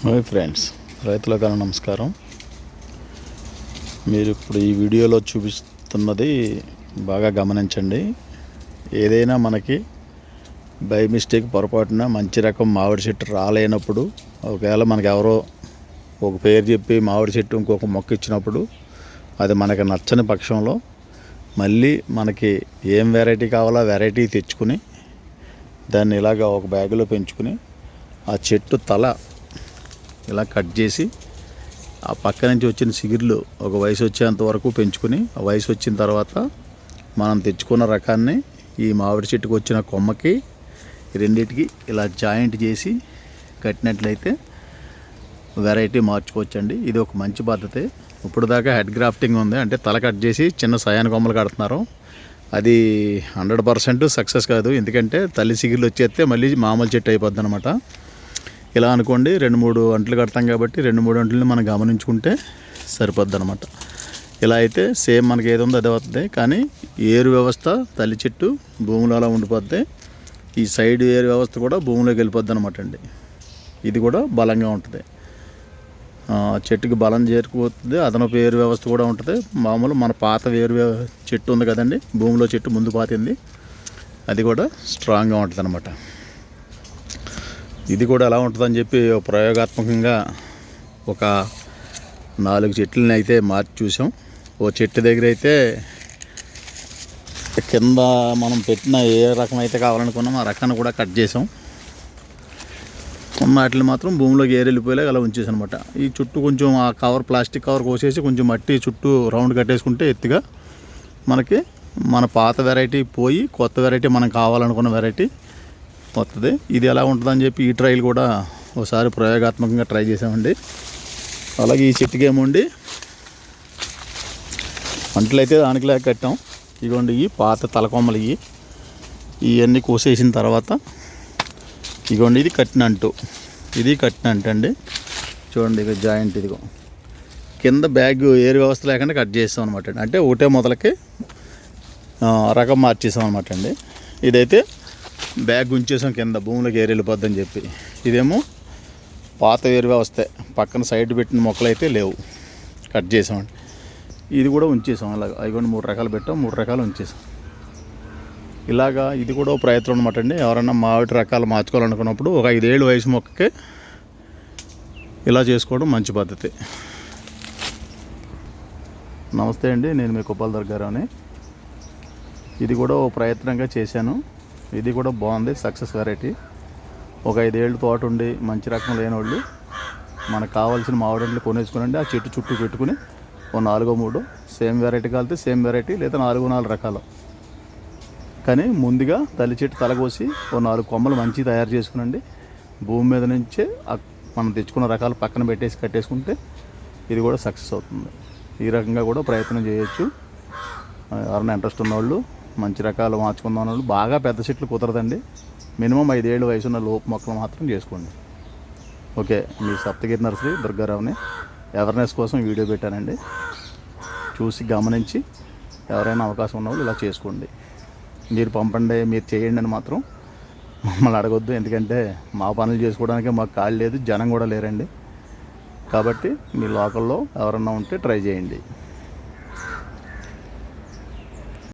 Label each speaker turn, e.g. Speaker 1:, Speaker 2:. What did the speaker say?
Speaker 1: Hi friends, రైతులకు నమస్కారం. మీరు ఇప్పుడు ఈ వీడియోలో చూపిస్తున్నది బాగా గమనించండి. ఏదైనా మనకి బై మిస్టేక్ పొరపాటున మంచి రకం మామిడి చెట్టు రాలేనప్పుడు, ఒకవేళ మనకు ఎవరో ఒక పేరు చెప్పి మామిడి చెట్టు ఇంకొక మొక్క ఇచ్చినప్పుడు అది మనకి నచ్చని పక్షంలో మళ్ళీ మనకి ఏం వెరైటీ కావాలో వెరైటీ తెచ్చుకుని దాన్ని ఇలాగ ఒక బ్యాగులో పెంచుకుని ఆ చెట్టు తల ఇలా కట్ చేసి ఆ పక్క నుంచి వచ్చిన సిగుర్లు ఒక వయసు వచ్చేంత వరకు పెంచుకుని, ఆ వయసు వచ్చిన తర్వాత మనం తెచ్చుకున్న రకాన్ని ఈ మామిడి చెట్టుకు వచ్చిన కొమ్మకి రెండింటికి ఇలా జాయింట్ చేసి కట్టినట్లయితే వెరైటీ మార్చుకోవచ్చండి. ఇది ఒక మంచి పద్ధతి. ఇప్పుడు దాకా హెడ్ గ్రాఫ్టింగ్ ఉంది, అంటే తల కట్ చేసి చిన్న సయాన కొమ్మలు కడుతున్నారు. అది 100% సక్సెస్ కాదు, ఎందుకంటే తల్లి సిగుర్లు వచ్చేస్తే మళ్ళీ మామూలు చెట్టు అయిపోద్ది అనమాట. ఇలా అనుకోండి, 2-3 అంట్లు కడతాం కాబట్టి 2-3 అంట్లని మనం గమనించుకుంటే సరిపోద్ది అనమాట. ఇలా అయితే సేమ్ మనకి ఏది ఉందో అదే అవుతుంది, కానీ ఏరు వ్యవస్థ తల్లి చెట్టు భూమిలో అలా ఉండిపోద్ది. ఈ సైడ్ ఏరు వ్యవస్థ కూడా భూమిలోకి వెళ్ళిపోద్ది అనమాట అండి. ఇది కూడా బలంగా ఉంటుంది, చెట్టుకి బలం చేరుకుపోతుంది. అదనపు ఏరు వ్యవస్థ కూడా ఉంటుంది. మామూలు మన పాత చెట్టు ఉంది కదండి, భూమిలో చెట్టు ముందు పాతింది, అది కూడా స్ట్రాంగ్గా ఉంటుంది అనమాట. ఇది కూడా ఎలా ఉంటుందని చెప్పి ప్రయోగాత్మకంగా ఒక 4 చెట్లని అయితే మార్చి చూసాం. ఓ చెట్టు దగ్గర అయితే కింద మనం పెట్టిన ఏ రకం అయితే కావాలనుకున్నాం ఆ రకాన్ని కూడా కట్ చేసాం. వాటిని మాత్రం భూమిలోకి వెళ్ళిపోయేలాగా అలా ఉంచేసాం అనమాట. ఈ చుట్టూ కొంచెం ఆ కవర్, ప్లాస్టిక్ కవర్ కోసేసి కొంచెం మట్టి చుట్టూ రౌండ్ కట్టేసుకుంటే ఎత్తుగా మనకి మన పాత వెరైటీ పోయి కొత్త వెరైటీ మనం కావాలనుకున్న వెరైటీ వస్తుంది. ఇది ఎలా ఉంటుందని చెప్పి ఈ ట్రైల్ కూడా ఒకసారి ప్రయోగాత్మకంగా ట్రై చేసామండి. అలాగే ఈ చెట్టుకి ఏమోండి అంట్లు అయితే దానికి లేక కట్టాం. ఇదిగోండి, ఈ పాత తలకొమ్మలు ఇవన్నీ కోసేసిన తర్వాత ఇదిగోండి, ఇది కట్టిన అంటు, ఇది కట్టిన అంటు అండి. చూడండి, ఇది జాయింట్, ఇదిగో కింద బ్యాగ్ ఏరు వ్యవస్థ లేకుండా కట్ చేస్తాం అనమాట అండి. అంటే ఒకటే మొదలకి రకం మార్చేసాం అనమాట అండి. ఇదైతే బ్యాగ్ ఉంచేసాం కింద భూమిలోకి ఏరు వెళ్ళిపోద్దని చెప్పి. ఇదేమో పాత ఏరు వ్యవస్థ, పక్కన సైడ్ పెట్టిన మొక్కలు అయితే లేవు, కట్ చేసామండి. ఇది కూడా ఉంచేసాం. అలాగ అవి 3 రకాలు పెట్టాం, 3 రకాలు ఉంచేసాం. ఇలాగా ఇది కూడా ఒక ప్రయత్నం అనమాట అండి. ఎవరన్నా మామిడి రకాలు మార్చుకోవాలనుకున్నప్పుడు ఒక 5 ఏళ్ళ వయసు మొక్కకే ఇలా చేసుకోవడం మంచి పద్ధతి. నమస్తే అండి, నేను మీ కుప్పల దర్గారావుని. ఇది కూడా ఓ ప్రయత్నంగా చేశాను. ఇది కూడా బాగుంది, సక్సెస్ వెరైటీ. ఒక 5 ఏళ్ళు తోట ఉండి మంచి రకం లేని వాళ్ళు మనకు కావాల్సిన మామిడి కొనేసుకునండి, ఆ చెట్టు చుట్టూ పెట్టుకుని ఓ 4-3 సేమ్ వెరైటీ కలితే సేమ్ వెరైటీ, లేదా 4 రకాలు. కానీ ముందుగా తల్లి చెట్టు తలకోసి ఓ 4 కొమ్మలు మంచి తయారు చేసుకునండి. భూమి మీద నుంచే మనం తెచ్చుకున్న రకాలు పక్కన పెట్టేసి కట్టేసుకుంటే ఇది కూడా సక్సెస్ అవుతుంది. ఈ రకంగా కూడా ప్రయత్నం చేయొచ్చు. ఎవరైనా ఇంట్రెస్ట్ ఉన్నవాళ్ళు, మంచి రకాలు మార్చుకుందాం అన్నవాళ్ళు, బాగా పెద్ద చెట్లు కుదరదండి, మినిమం 5 ఏళ్ళు వయసున్న లోపు మొక్కలు మాత్రం చేసుకోండి. ఓకే, మీ సప్తగిరి నర్సరీ దుర్గారావుని అవేర్నెస్ కోసం వీడియో పెట్టానండి. చూసి గమనించి ఎవరైనా అవకాశం ఉన్నవాళ్ళు ఇలా చేసుకోండి. మీరు పంపండి, మీరు చేయండి అని మాత్రం మమ్మల్ని అడగొద్దు, ఎందుకంటే మా పనులు చేసుకోవడానికి మాకు ఖాళీ లేదు, జనం కూడా లేరండి. కాబట్టి మీ లోకల్లో ఎవరన్నా ఉంటే ట్రై చేయండి.